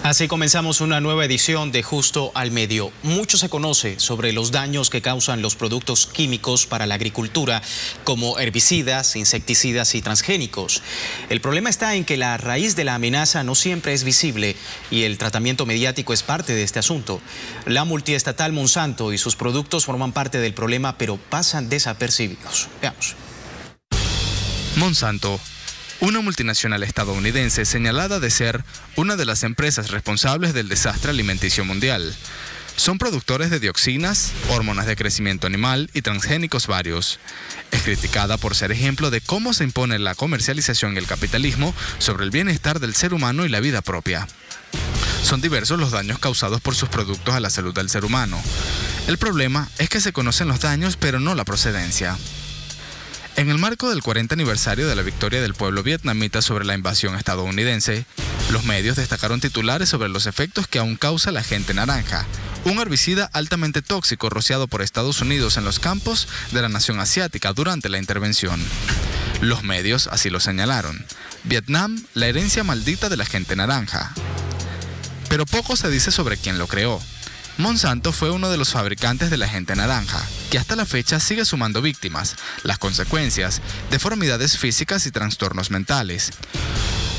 Así comenzamos una nueva edición de Justo al Medio. Mucho se conoce sobre los daños que causan los productos químicos para la agricultura, como herbicidas, insecticidas y transgénicos. El problema está en que la raíz de la amenaza no siempre es visible y el tratamiento mediático es parte de este asunto. La multiestatal Monsanto y sus productos forman parte del problema, pero pasan desapercibidos. Veamos. Monsanto, una multinacional estadounidense señalada de ser una de las empresas responsables del desastre alimenticio mundial. Son productores de dioxinas, hormonas de crecimiento animal y transgénicos varios. Es criticada por ser ejemplo de cómo se impone la comercialización y el capitalismo sobre el bienestar del ser humano y la vida propia. Son diversos los daños causados por sus productos a la salud del ser humano. El problema es que se conocen los daños pero no la procedencia. En el marco del 40 aniversario de la victoria del pueblo vietnamita sobre la invasión estadounidense, los medios destacaron titulares sobre los efectos que aún causa la agente naranja, un herbicida altamente tóxico rociado por Estados Unidos en los campos de la nación asiática durante la intervención. Los medios así lo señalaron. Vietnam, la herencia maldita de la agente naranja. Pero poco se dice sobre quién lo creó. Monsanto fue uno de los fabricantes de la agente naranja, que hasta la fecha sigue sumando víctimas, las consecuencias, deformidades físicas y trastornos mentales.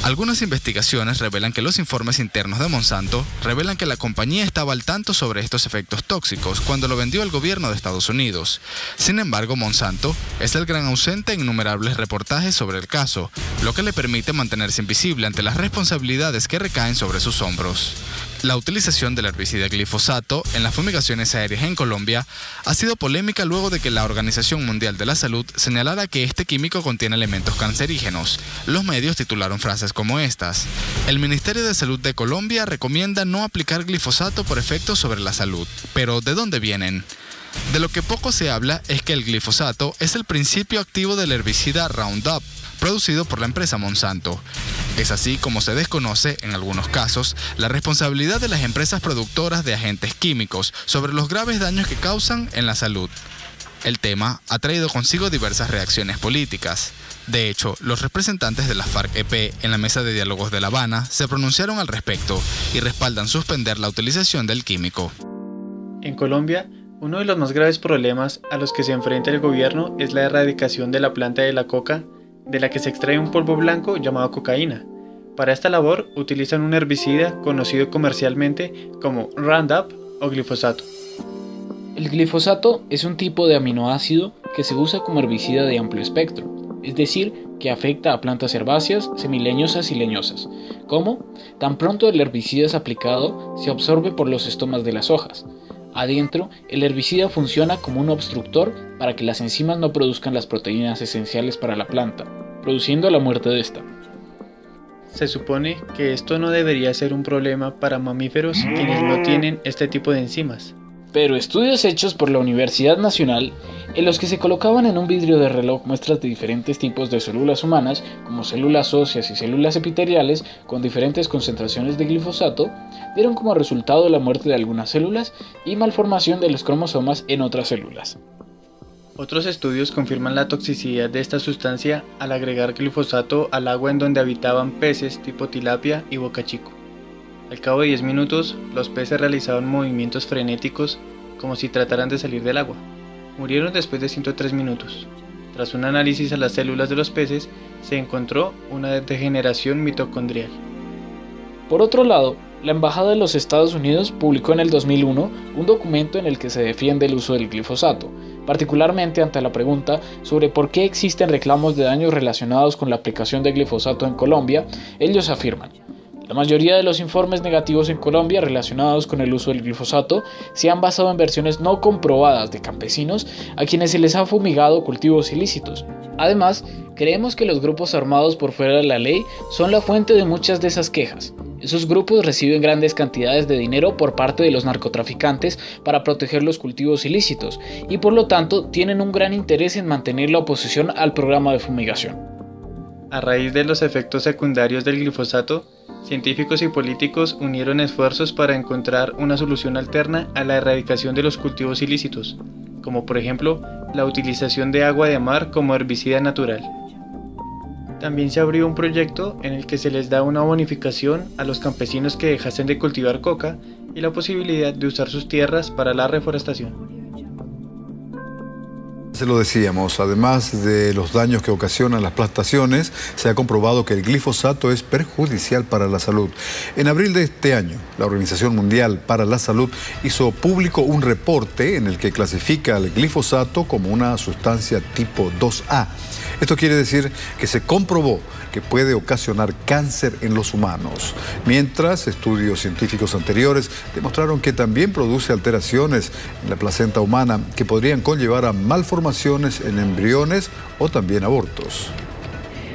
Algunas investigaciones revelan que los informes internos de Monsanto revelan que la compañía estaba al tanto sobre estos efectos tóxicos cuando lo vendió al gobierno de Estados Unidos. Sin embargo, Monsanto es el gran ausente en innumerables reportajes sobre el caso, lo que le permite mantenerse invisible ante las responsabilidades que recaen sobre sus hombros. La utilización del herbicida glifosato en las fumigaciones aéreas en Colombia ha sido polémica luego de que la Organización Mundial de la Salud señalara que este químico contiene elementos cancerígenos. Los medios titularon frases como estas: el Ministerio de Salud de Colombia recomienda no aplicar glifosato por efectos sobre la salud. Pero ¿de dónde vienen? De lo que poco se habla es que el glifosato es el principio activo del herbicida Roundup, producido por la empresa Monsanto. Es así como se desconoce, en algunos casos, la responsabilidad de las empresas productoras de agentes químicos sobre los graves daños que causan en la salud. El tema ha traído consigo diversas reacciones políticas. De hecho, los representantes de la FARC-EP en la mesa de diálogos de La Habana se pronunciaron al respecto y respaldan suspender la utilización del químico. En Colombia, uno de los más graves problemas a los que se enfrenta el gobierno es la erradicación de la planta de la coca, de la que se extrae un polvo blanco llamado cocaína. Para esta labor utilizan un herbicida conocido comercialmente como Roundup o glifosato. El glifosato es un tipo de aminoácido que se usa como herbicida de amplio espectro, es decir, que afecta a plantas herbáceas, semileñosas y leñosas. ¿Cómo? Tan pronto el herbicida es aplicado, se absorbe por los estomas de las hojas. Adentro, el herbicida funciona como un obstructor para que las enzimas no produzcan las proteínas esenciales para la planta, produciendo la muerte de esta. Se supone que esto no debería ser un problema para mamíferos quienes no tienen este tipo de enzimas. Pero estudios hechos por la Universidad Nacional, en los que se colocaban en un vidrio de reloj muestras de diferentes tipos de células humanas, como células óseas y células epiteliales, con diferentes concentraciones de glifosato, dieron como resultado la muerte de algunas células y malformación de los cromosomas en otras células. Otros estudios confirman la toxicidad de esta sustancia al agregar glifosato al agua en donde habitaban peces tipo tilapia y bocachico. Al cabo de 10 minutos, los peces realizaban movimientos frenéticos como si trataran de salir del agua. Murieron después de 103 minutos. Tras un análisis a las células de los peces, se encontró una degeneración mitocondrial. Por otro lado, la Embajada de los Estados Unidos publicó en el 2001 un documento en el que se defiende el uso del glifosato, particularmente ante la pregunta sobre por qué existen reclamos de daños relacionados con la aplicación de glifosato en Colombia. Ellos afirman: la mayoría de los informes negativos en Colombia relacionados con el uso del glifosato se han basado en versiones no comprobadas de campesinos a quienes se les ha fumigado cultivos ilícitos. Además, creemos que los grupos armados por fuera de la ley son la fuente de muchas de esas quejas. Esos grupos reciben grandes cantidades de dinero por parte de los narcotraficantes para proteger los cultivos ilícitos y por lo tanto tienen un gran interés en mantener la oposición al programa de fumigación. A raíz de los efectos secundarios del glifosato, científicos y políticos unieron esfuerzos para encontrar una solución alterna a la erradicación de los cultivos ilícitos, como por ejemplo la utilización de agua de mar como herbicida natural. También se abrió un proyecto en el que se les da una bonificación a los campesinos que dejasen de cultivar coca y la posibilidad de usar sus tierras para la reforestación. Se lo decíamos, además de los daños que ocasionan las plantaciones, se ha comprobado que el glifosato es perjudicial para la salud. En abril de este año, la Organización Mundial para la Salud hizo público un reporte en el que clasifica al glifosato como una sustancia tipo 2A. Esto quiere decir que se comprobó que puede ocasionar cáncer en los humanos, mientras estudios científicos anteriores demostraron que también produce alteraciones en la placenta humana que podrían conllevar a malformaciones en embriones o también abortos.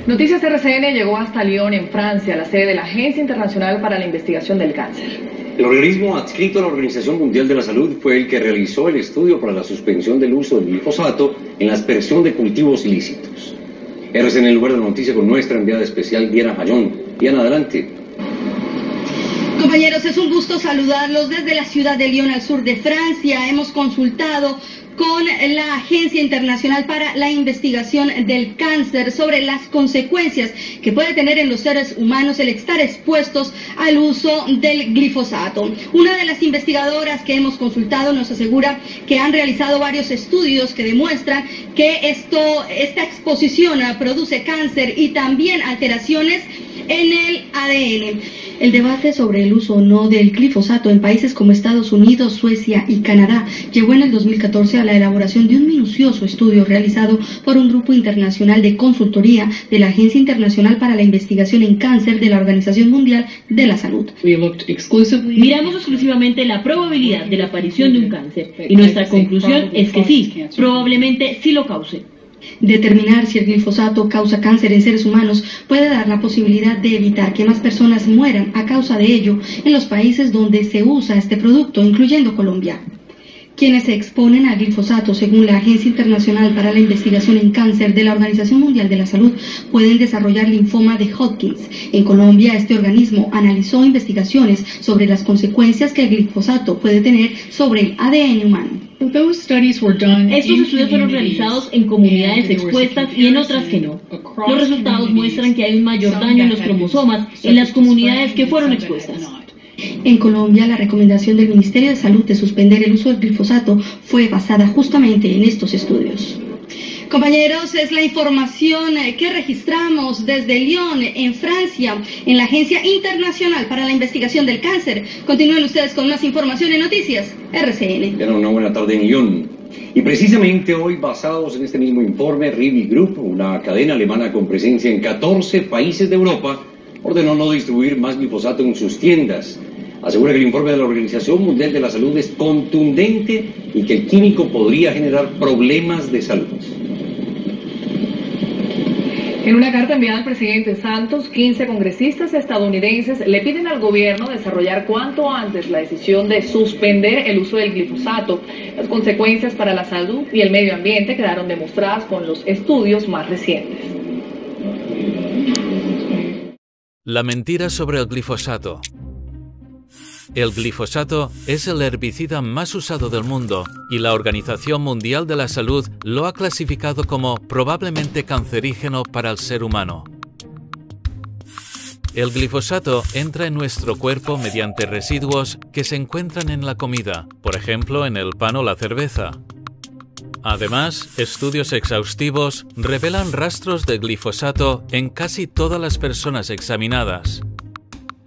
Noticias RCN llegó hasta Lyon, en Francia, la sede de la Agencia Internacional para la Investigación del Cáncer. El organismo adscrito a la Organización Mundial de la Salud fue el que realizó el estudio para la suspensión del uso del glifosato en la aspersión de cultivos ilícitos. RCN en el lugar de la noticia con nuestra enviada especial Diana Jayón. Diana, adelante. Compañeros, es un gusto saludarlos desde la ciudad de Lyon, al sur de Francia. Hemos consultado con la Agencia Internacional para la Investigación del Cáncer sobre las consecuencias que puede tener en los seres humanos el estar expuestos al uso del glifosato. Una de las investigadoras que hemos consultado nos asegura que han realizado varios estudios que demuestran que esta exposición produce cáncer y también alteraciones en el ADN. El debate sobre el uso o no del glifosato en países como Estados Unidos, Suecia y Canadá llevó en el 2014 a la elaboración de un minucioso estudio realizado por un grupo internacional de consultoría de la Agencia Internacional para la Investigación en Cáncer de la Organización Mundial de la Salud. Miramos exclusivamente la probabilidad de la aparición de un cáncer y nuestra conclusión es que sí, probablemente sí lo cause. Determinar si el glifosato causa cáncer en seres humanos puede dar la posibilidad de evitar que más personas mueran a causa de ello en los países donde se usa este producto, incluyendo Colombia. Quienes se exponen al glifosato, según la Agencia Internacional para la Investigación en Cáncer de la Organización Mundial de la Salud, pueden desarrollar linfoma de Hodgkin. En Colombia, este organismo analizó investigaciones sobre las consecuencias que el glifosato puede tener sobre el ADN humano. Estos estudios fueron realizados en comunidades expuestas y en otras que no. Los resultados muestran que hay un mayor daño en los cromosomas en las comunidades que fueron expuestas. En Colombia, la recomendación del Ministerio de Salud de suspender el uso del glifosato fue basada justamente en estos estudios. Compañeros, es la información que registramos desde Lyon, en Francia, en la Agencia Internacional para la Investigación del Cáncer. Continúen ustedes con más información en Noticias RCN. Una buena tarde en Lyon. Y precisamente hoy, basados en este mismo informe, Rivi Group, una cadena alemana con presencia en 14 países de Europa, ordenó no distribuir más glifosato en sus tiendas. Asegura que el informe de la Organización Mundial de la Salud es contundente y que el químico podría generar problemas de salud. En una carta enviada al presidente Santos, 15 congresistas estadounidenses le piden al gobierno desarrollar cuanto antes la decisión de suspender el uso del glifosato. Las consecuencias para la salud y el medio ambiente quedaron demostradas con los estudios más recientes. La mentira sobre el glifosato. El glifosato es el herbicida más usado del mundo y la Organización Mundial de la Salud lo ha clasificado como probablemente cancerígeno para el ser humano. El glifosato entra en nuestro cuerpo mediante residuos que se encuentran en la comida, por ejemplo en el pan o la cerveza. Además, estudios exhaustivos revelan rastros de glifosato en casi todas las personas examinadas.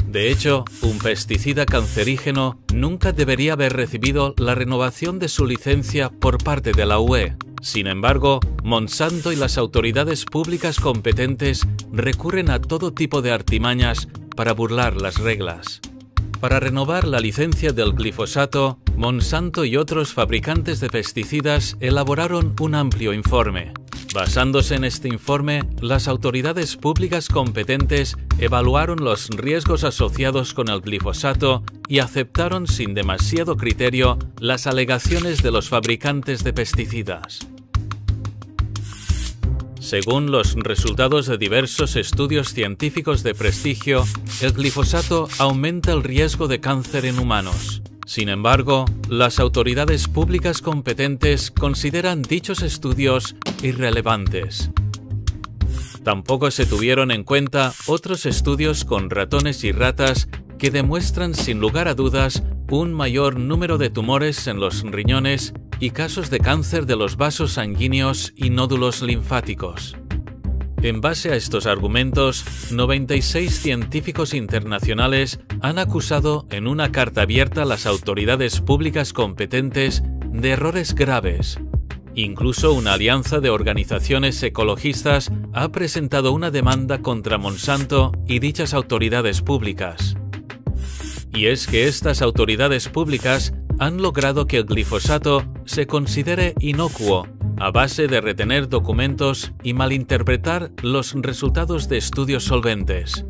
De hecho, un pesticida cancerígeno nunca debería haber recibido la renovación de su licencia por parte de la UE. Sin embargo, Monsanto y las autoridades públicas competentes recurren a todo tipo de artimañas para burlar las reglas. Para renovar la licencia del glifosato, Monsanto y otros fabricantes de pesticidas elaboraron un amplio informe. Basándose en este informe, las autoridades públicas competentes evaluaron los riesgos asociados con el glifosato y aceptaron sin demasiado criterio las alegaciones de los fabricantes de pesticidas. Según los resultados de diversos estudios científicos de prestigio, el glifosato aumenta el riesgo de cáncer en humanos. Sin embargo, las autoridades públicas competentes consideran dichos estudios irrelevantes. Tampoco se tuvieron en cuenta otros estudios con ratones y ratas que demuestran sin lugar a dudas un mayor número de tumores en los riñones y casos de cáncer de los vasos sanguíneos y nódulos linfáticos. En base a estos argumentos, 96 científicos internacionales han acusado en una carta abierta a las autoridades públicas competentes de errores graves. Incluso una alianza de organizaciones ecologistas ha presentado una demanda contra Monsanto y dichas autoridades públicas. Y es que estas autoridades públicas han logrado que el glifosato se considere inocuo a base de retener documentos y malinterpretar los resultados de estudios solventes.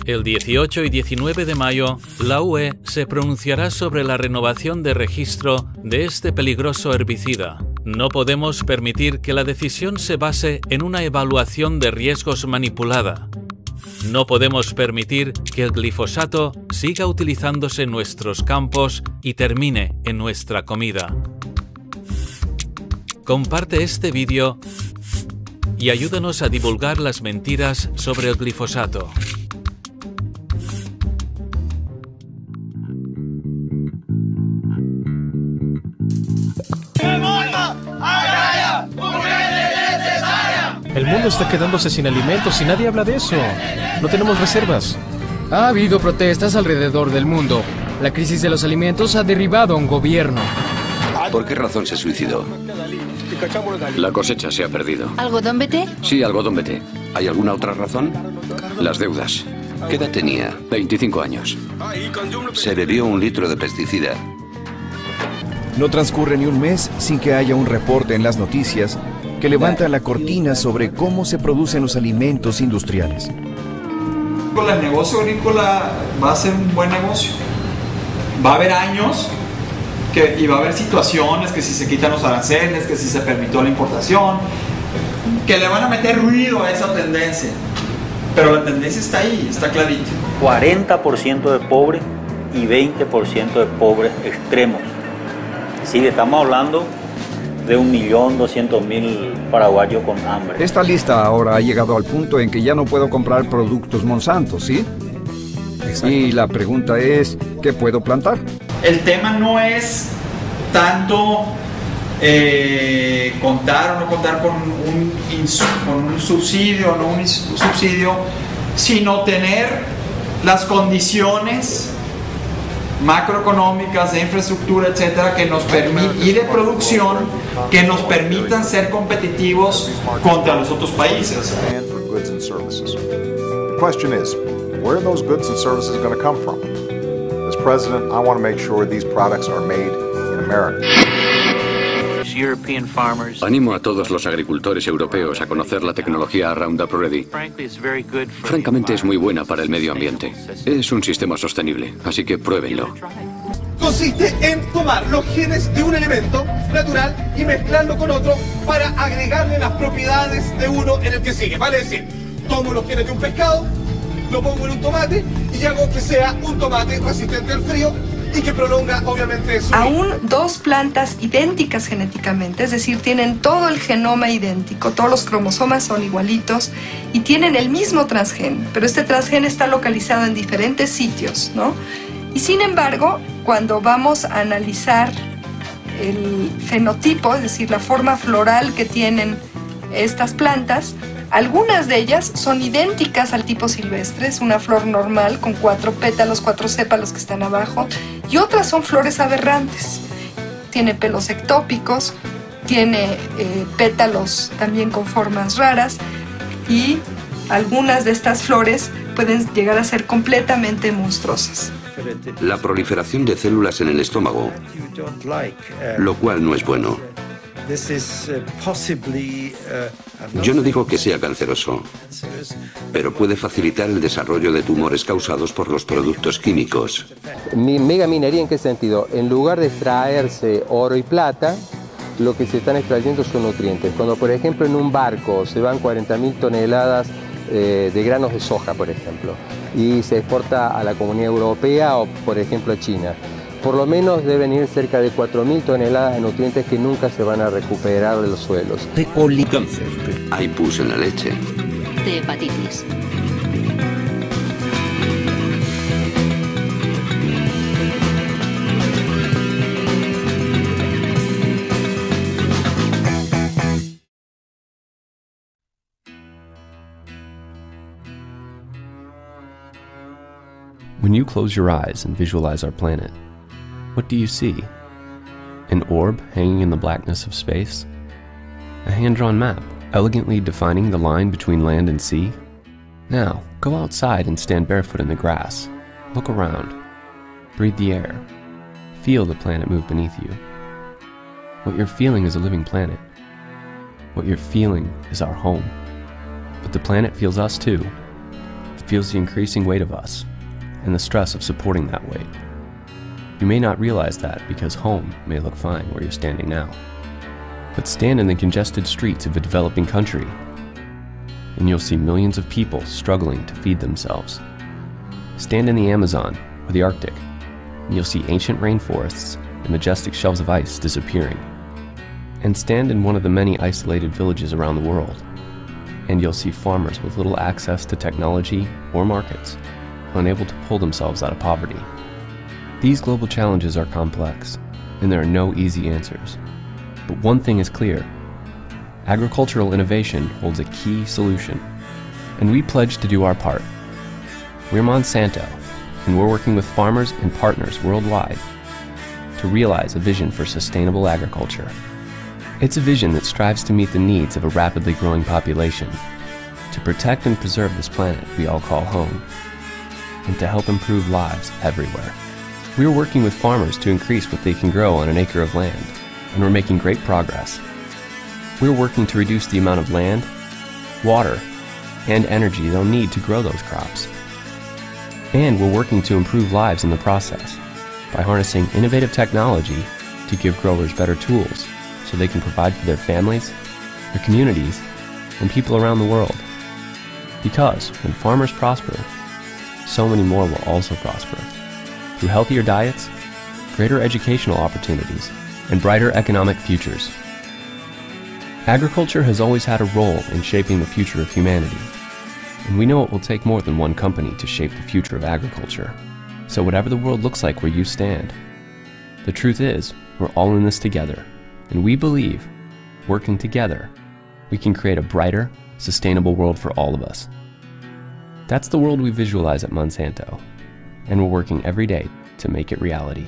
El 18 y 19 de mayo, la UE se pronunciará sobre la renovación de registro de este peligroso herbicida. No podemos permitir que la decisión se base en una evaluación de riesgos manipulada. No podemos permitir que el glifosato siga utilizándose en nuestros campos y termine en nuestra comida. Comparte este vídeo y ayúdanos a divulgar las mentiras sobre el glifosato. El mundo está quedándose sin alimentos y nadie habla de eso. No tenemos reservas. Ha habido protestas alrededor del mundo. La crisis de los alimentos ha derribado a un gobierno. ¿Por qué razón se suicidó? La cosecha se ha perdido. ¿Algodón BT? Sí, algodón BT. ¿Hay alguna otra razón? Las deudas. ¿Qué edad tenía? 25 años. Se bebió 1 litro de pesticida. No transcurre ni un mes sin que haya un reporte en las noticias que levanta la cortina sobre cómo se producen los alimentos industriales. El negocio agrícola va a ser un buen negocio. Va a haber años y va a haber situaciones que si se quitan los aranceles, que si se permitió la importación, que le van a meter ruido a esa tendencia. Pero la tendencia está ahí, está clarita. 40% de pobres y 20% de pobres extremos. Sí, estamos hablando de 1.200.000 paraguayos con hambre. Esta lista ahora ha llegado al punto en que ya no puedo comprar productos Monsanto, ¿sí? Exacto. Y la pregunta es, ¿qué puedo plantar? El tema no es tanto contar o no contar con un subsidio o no un subsidio, sino tener las condiciones macroeconómicas, de infraestructura, etcétera, que nos y de producción que nos permitan ser competitivos contra los otros países. The question is, where are those goods and services going to come from? As president, I want to make sure these products are made in America. Animo a todos los agricultores europeos a conocer la tecnología Roundup Ready. Francamente es muy buena para el medio ambiente. Es un sistema sostenible, así que pruébenlo. Consiste en tomar los genes de un elemento natural y mezclarlo con otro para agregarle las propiedades de uno en el que sigue. Vale decir, tomo los genes de un pescado, lo pongo en un tomate y hago que sea un tomate resistente al frío y que prolonga obviamente su... Aún 2 plantas idénticas genéticamente, es decir, tienen todo el genoma idéntico, todos los cromosomas son igualitos y tienen el mismo transgen, pero este transgen está localizado en diferentes sitios, ¿no? Y sin embargo, cuando vamos a analizar el fenotipo, es decir, la forma floral que tienen estas plantas, algunas de ellas son idénticas al tipo silvestre, es una flor normal con 4 pétalos, 4 sépalos que están abajo, y otras son flores aberrantes. Tiene pelos ectópicos, tiene pétalos también con formas raras, y algunas de estas flores pueden llegar a ser completamente monstruosas. La proliferación de células en el estómago, lo cual no es bueno. Yo no digo que sea canceroso, pero puede facilitar el desarrollo de tumores causados por los productos químicos. ¿Megaminería en qué sentido? En lugar de extraerse oro y plata, lo que se están extrayendo son nutrientes. Cuando, por ejemplo, en un barco se van 40.000 toneladas de granos de soja, por ejemplo, y se exporta a la Comunidad Europea o, por ejemplo, a China. por lo menos deben ir cerca de 4.000 toneladas de nutrientes que nunca se van a recuperar de los suelos. De cáncer. Hay pus en la leche. De hepatitis. When you close your eyes and visualize our planet, what do you see? An orb hanging in the blackness of space? A hand-drawn map, elegantly defining the line between land and sea? Now, go outside and stand barefoot in the grass. Look around. Breathe the air. Feel the planet move beneath you. What you're feeling is a living planet. What you're feeling is our home. But the planet feels us too. It feels the increasing weight of us, and the stress of supporting that weight. You may not realize that because home may look fine where you're standing now. But stand in the congested streets of a developing country, and you'll see millions of people struggling to feed themselves. Stand in the Amazon or the Arctic, and you'll see ancient rainforests and majestic shelves of ice disappearing. And stand in one of the many isolated villages around the world, and you'll see farmers with little access to technology or markets, unable to pull themselves out of poverty. These global challenges are complex, and there are no easy answers. But one thing is clear: agricultural innovation holds a key solution, and we pledge to do our part. We're Monsanto, and we're working with farmers and partners worldwide to realize a vision for sustainable agriculture. It's a vision that strives to meet the needs of a rapidly growing population, to protect and preserve this planet we all call home, and to help improve lives everywhere. We're working with farmers to increase what they can grow on an acre of land, and we're making great progress. We're working to reduce the amount of land, water, and energy they'll need to grow those crops. And we're working to improve lives in the process by harnessing innovative technology to give growers better tools so they can provide for their families, their communities, and people around the world. Because when farmers prosper, so many more will also prosper through healthier diets, greater educational opportunities, and brighter economic futures. Agriculture has always had a role in shaping the future of humanity, and we know it will take more than one company to shape the future of agriculture. So whatever the world looks like where you stand, the truth is, we're all in this together, and we believe, working together, we can create a brighter, sustainable world for all of us. That's the world we visualize at Monsanto, and we're working every day to make it reality.